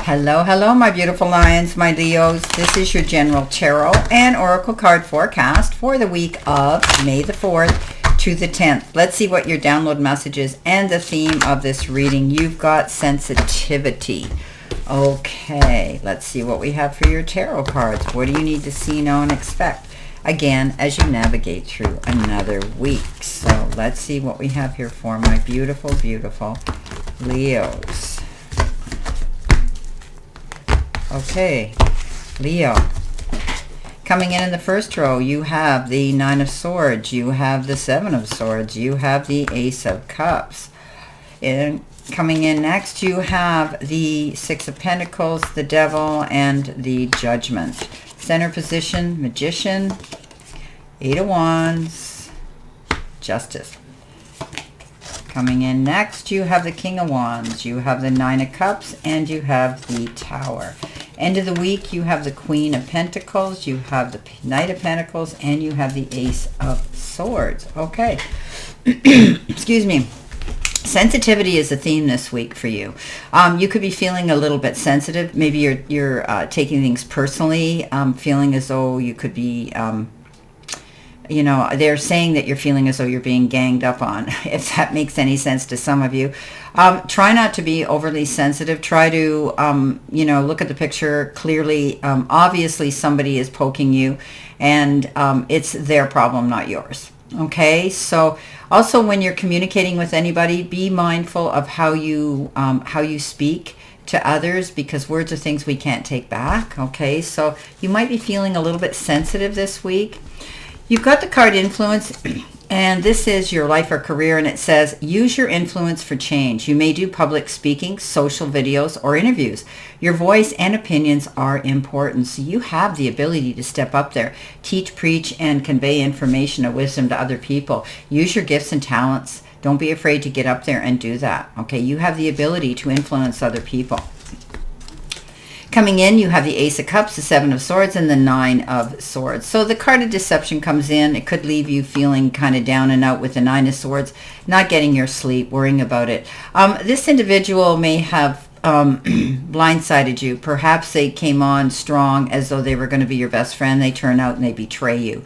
Hello, hello, my beautiful lions, my Leos. This is your general tarot and oracle card forecast for the week of May the 4th to the 10th. Let's see what your download message is and the theme of this reading. You've got sensitivity. Okay, let's see what we have for your tarot cards. What do you need to see, know, and expect? Again, as you navigate through another week. So let's see what we have here for my beautiful, beautiful Leos. Okay, Leo. Coming in the first row, you have the Nine of Swords, you have the Seven of Swords, you have the Ace of Cups. And coming in next, you have the Six of Pentacles, the Devil, and the Judgment. Center position, Magician, Eight of Wands, Justice. Coming in next, you have the King of Wands, you have the Nine of Cups, and you have the Tower. End of the week, you have the Queen of Pentacles, you have the Knight of Pentacles, and you have the Ace of Swords. Okay. Excuse me. Sensitivity is a theme this week for you. You could be feeling a little bit sensitive. Maybe you're taking things personally, feeling as though you could be... you know, they're saying that you're feeling as though you're being ganged up on, if that makes any sense to some of you. Try not to be overly sensitive. Try to, you know, look at the picture clearly. Obviously, somebody is poking you, and it's their problem, not yours. Okay, so also when you're communicating with anybody, be mindful of how you speak to others, because words are things we can't take back. Okay, so you might be feeling a little bit sensitive this week. You've got the card Influence, and this is your life or career, and it says, use your influence for change. You may do public speaking, social videos, or interviews. Your voice and opinions are important, so you have the ability to step up there, teach, preach, and convey information or wisdom to other people. Use your gifts and talents. Don't be afraid to get up there and do that. Okay, you have the ability to influence other people. Coming in, you have the Ace of Cups, the Seven of Swords, and the Nine of Swords. So the card of deception comes in. It could leave you feeling kind of down and out with the Nine of Swords, not getting your sleep, worrying about it. This individual may have blindsided you. Perhaps they came on strong as though they were going to be your best friend. They turn out and they betray you.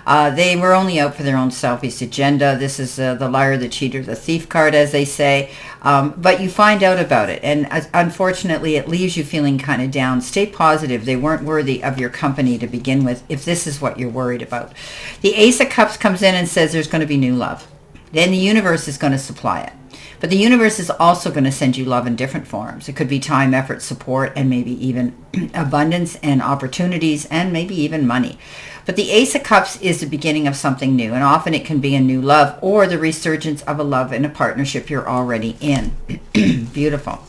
They were only out for their own selfish agenda. This is the liar, the cheater, the thief card, as they say. But you find out about it, and unfortunately, it leaves you feeling kind of down. Stay positive. They weren't worthy of your company to begin with, if this is what you're worried about. The Ace of Cups comes in and says there's going to be new love. Then the universe is going to supply it. But the universe is also going to send you love in different forms. It could be time, effort, support, and maybe even abundance and opportunities, and maybe even money. But the Ace of Cups is the beginning of something new, and often it can be a new love or the resurgence of a love in a partnership you're already in. Beautiful.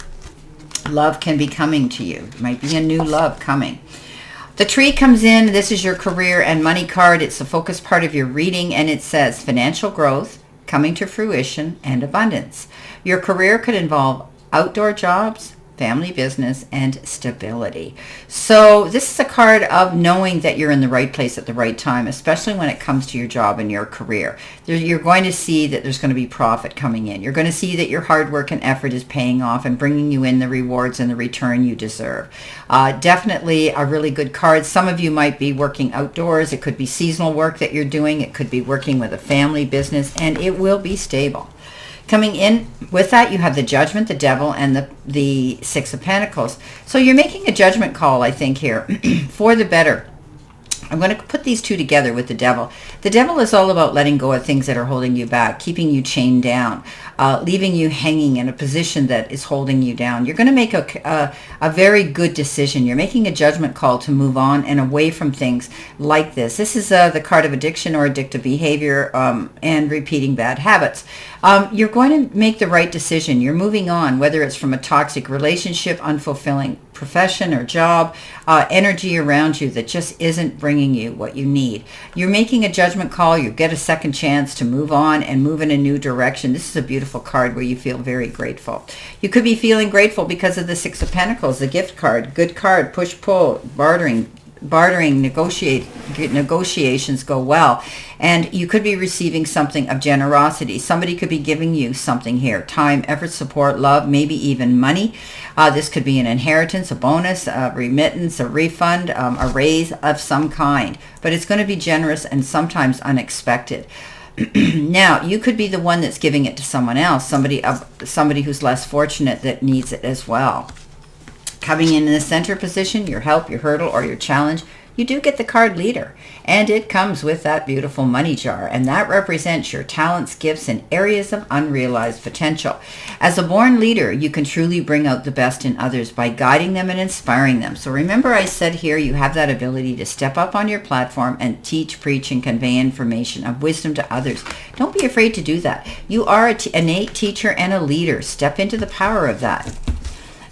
Love can be coming to you. It might be a new love coming. The Tree comes in. This is your career and money card. It's the focus part of your reading, and it says financial growth, coming to fruition, and abundance. Your career could involve outdoor jobs, family business, and stability. So this is a card of knowing that you're in the right place at the right time, especially when it comes to your job and your career. You're going to see that there's going to be profit coming in. You're going to see that your hard work and effort is paying off and bringing you in the rewards and the return you deserve. Definitely a really good card. Some of you might be working outdoors. It could be seasonal work that you're doing. It could be working with a family business, and it will be stable. Coming in with that, you have the Judgment, the Devil, and the Six of Pentacles. So you're making a judgment call, I think, here for the better. I'm going to put these two together with the Devil. The Devil is all about letting go of things that are holding you back, keeping you chained down, leaving you hanging in a position that is holding you down. You're going to make a very good decision. You're making a judgment call to move on and away from things like this. This is the card of addiction or addictive behavior and repeating bad habits. You're going to make the right decision. You're moving on, whether it's from a toxic relationship, unfulfilling profession or job, energy around you that just isn't bringing you what you need. You're making a judgment call. You get a second chance to move on and move in a new direction. This is a beautiful card where you feel very grateful. You could be feeling grateful because of the Six of Pentacles, the gift card, good card, push-pull, bartering, bartering, negotiations go well. And you could be receiving something of generosity. Somebody could be giving you something here. Time, effort, support, love, maybe even money. This could be an inheritance, a bonus, a remittance, a refund, a raise of some kind. But it's going to be generous and sometimes unexpected. Now, you could be the one that's giving it to someone else, somebody who's less fortunate that needs it as well. Coming in the center position, your help, your hurdle, or your challenge, you do get the card leader. And it comes with that beautiful money jar. And that represents your talents, gifts, and areas of unrealized potential. As a born leader, you can truly bring out the best in others by guiding them and inspiring them. So remember I said here you have that ability to step up on your platform and teach, preach, and convey information of wisdom to others. Don't be afraid to do that. You are an innate teacher and a leader. Step into the power of that.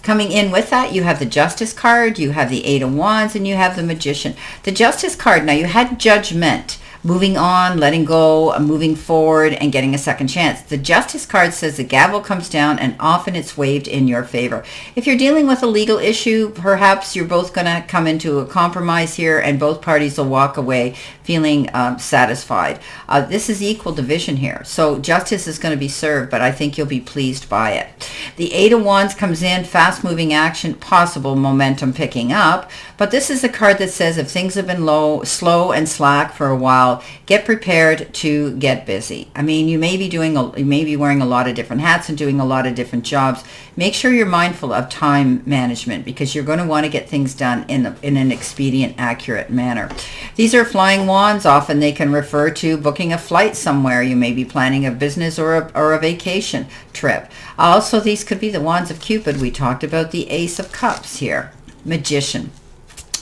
Coming in with that, you have the Justice card, you have the Eight of Wands, and you have the Magician. The Justice card, now you had Judgment, moving on, letting go, moving forward, and getting a second chance. The Justice card says the gavel comes down and often it's waved in your favor. If you're dealing with a legal issue, perhaps you're both going to come into a compromise here and both parties will walk away feeling satisfied. This is equal division here. So justice is going to be served, but I think you'll be pleased by it. The Eight of Wands comes in, fast-moving action, possible momentum picking up. But this is a card that says if things have been slow and slack for a while, get prepared to get busy. I mean, you may be wearing a lot of different hats and doing a lot of different jobs. Make sure you're mindful of time management because you're going to want to get things done in an expedient, accurate manner. These are flying wands. Often they can refer to booking a flight somewhere. You may be planning a business or a vacation trip. Also, these could be the wands of Cupid. We talked about the Ace of Cups here. Magician.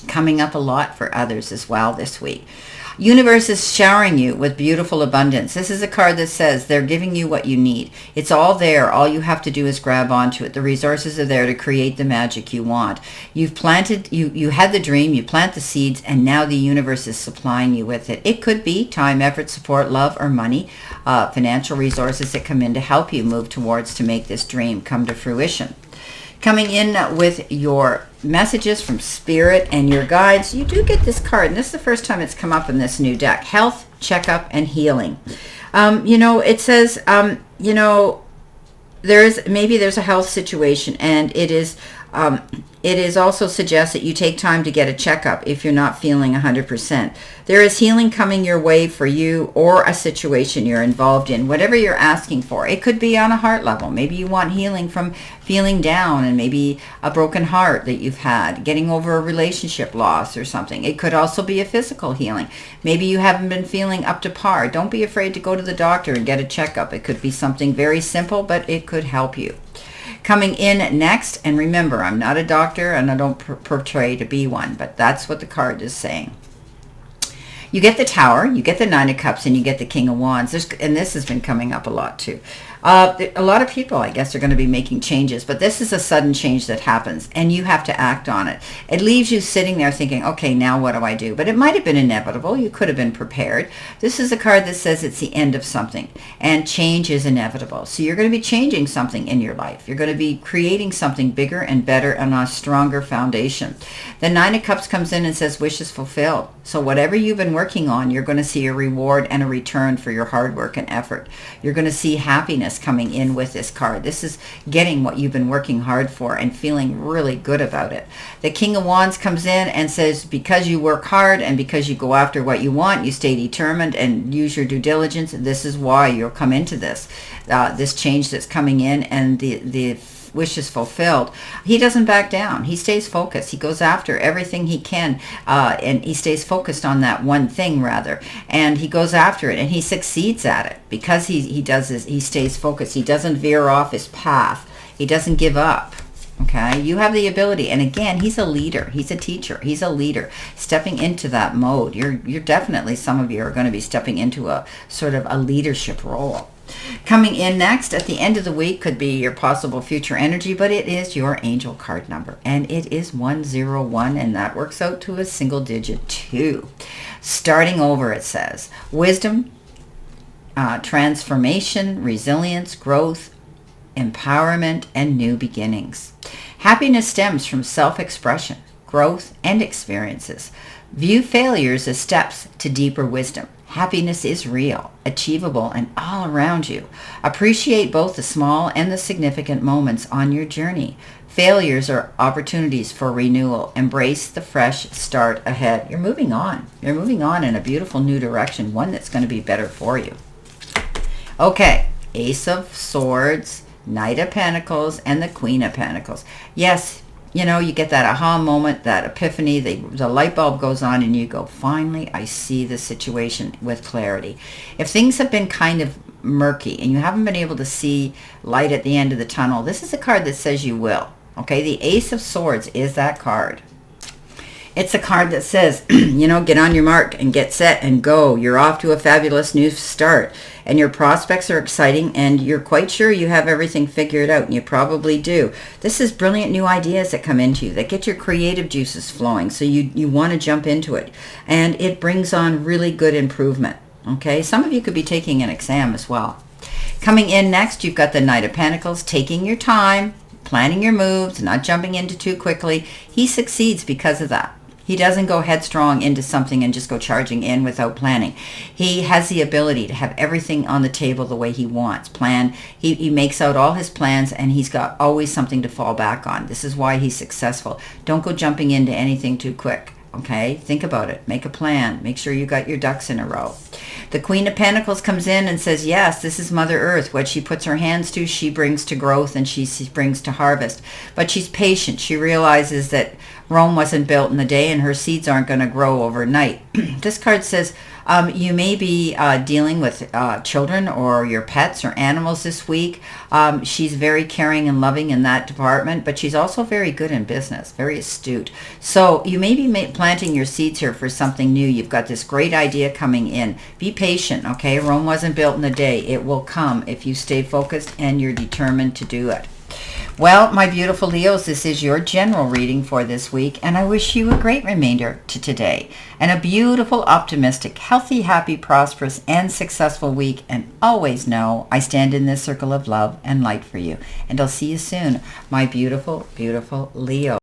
Coming up a lot for others as well this week. Universe is showering you with beautiful abundance. This is a card that says they're giving you what you need. It's all there. All you have to do is grab onto it. The resources are there to create the magic you want. You've planted, you had the dream, you plant the seeds, and now the universe is supplying you with it. It could be time, effort, support, love, or money, financial resources that come in to help you move towards to make this dream come to fruition. Coming in with your messages from Spirit and your guides, you do get this card, and this is the first time it's come up in this new deck. Health, checkup, and healing. It says, there's a health situation, and it is also suggests that you take time to get a checkup if you're not feeling 100%. There is healing coming your way for you or a situation you're involved in, whatever you're asking for. It could be on a heart level. Maybe you want healing from feeling down and maybe a broken heart that you've had, getting over a relationship loss or something. It could also be a physical healing. Maybe you haven't been feeling up to par. Don't be afraid to go to the doctor and get a checkup. It could be something very simple, but it could help you. Coming in next, and remember, I'm not a doctor and I don't portray to be one, but that's what the card is saying. You get the Tower, you get the Nine of Cups, and you get the King of Wands. And this has been coming up a lot too. A lot of people, I guess, are going to be making changes, but this is a sudden change that happens, and you have to act on it. It leaves you sitting there thinking, okay, now what do I do? But it might have been inevitable. You could have been prepared. This is a card that says it's the end of something, and change is inevitable. So you're going to be changing something in your life. You're going to be creating something bigger and better and on a stronger foundation. The Nine of Cups comes in and says wishes fulfilled. So whatever you've been working on, you're going to see a reward and a return for your hard work and effort. You're going to see happiness coming in with this card. This is getting what you've been working hard for and feeling really good about it. The King of Wands comes in and says because you work hard and because you go after what you want, you stay determined and use your due diligence, this is why you'll come into this change that's coming in, and the wishes fulfilled. He doesn't back down. He stays focused. He goes after everything he can, and he stays focused on that one thing rather, and he goes after it and he succeeds at it because he does this. He stays focused. He doesn't veer off his path. He doesn't give up. Okay, you have the ability, and again, he's a leader. He's a teacher. He's a leader stepping into that mode. You're definitely, some of you are going to be stepping into a sort of a leadership role. Coming in next at the end of the week could be your possible future energy, but it is your angel card number, and it is 101, and that works out to a single digit 2. Starting over, it says wisdom, transformation, resilience, growth, empowerment, and new beginnings. Happiness stems from self-expression, growth, and experiences. View failures as steps to deeper wisdom. Happiness is real, achievable, and all around you. Appreciate both the small and the significant moments on your journey. Failures are opportunities for renewal. Embrace the fresh start ahead. You're moving on. You're moving on in a beautiful new direction, one that's going to be better for you. Okay, Ace of Swords, Knight of Pentacles, and the Queen of Pentacles. Yes, you know, you get that aha moment, that epiphany, the light bulb goes on and you go, finally, I see the situation with clarity. If things have been kind of murky and you haven't been able to see light at the end of the tunnel, this is a card that says you will. Okay, the Ace of Swords is that card. It's a card that says, you know, get on your mark and get set and go. You're off to a fabulous new start. And your prospects are exciting and you're quite sure you have everything figured out, and you probably do. This is brilliant new ideas that come into you that get your creative juices flowing. So you want to jump into it. And it brings on really good improvement. Okay, some of you could be taking an exam as well. Coming in next, you've got the Knight of Pentacles, taking your time, planning your moves, not jumping into too quickly. He succeeds because of that. He doesn't go headstrong into something and just go charging in without planning. He has the ability to have everything on the table the way he wants. He makes out all his plans, and he's got always something to fall back on. This is why he's successful. Don't go jumping into anything too quick. Okay, think about it. Make a plan. Make sure you got your ducks in a row. The Queen of Pentacles comes in and says, yes, this is Mother Earth. What she puts her hands to, she brings to growth, and she brings to harvest. But she's patient. She realizes that Rome wasn't built in a day, and her seeds aren't going to grow overnight. This card says you may be dealing with children or your pets or animals this week. She's very caring and loving in that department, but she's also very good in business, very astute. So you may be planting your seeds here for something new. You've got this great idea coming in. Be patient, okay? Rome wasn't built in a day. It will come if you stay focused and you're determined to do it. Well, my beautiful Leos, this is your general reading for this week, and I wish you a great remainder to today and a beautiful, optimistic, healthy, happy, prosperous, and successful week. And always know I stand in this circle of love and light for you. And I'll see you soon, my beautiful, beautiful Leo.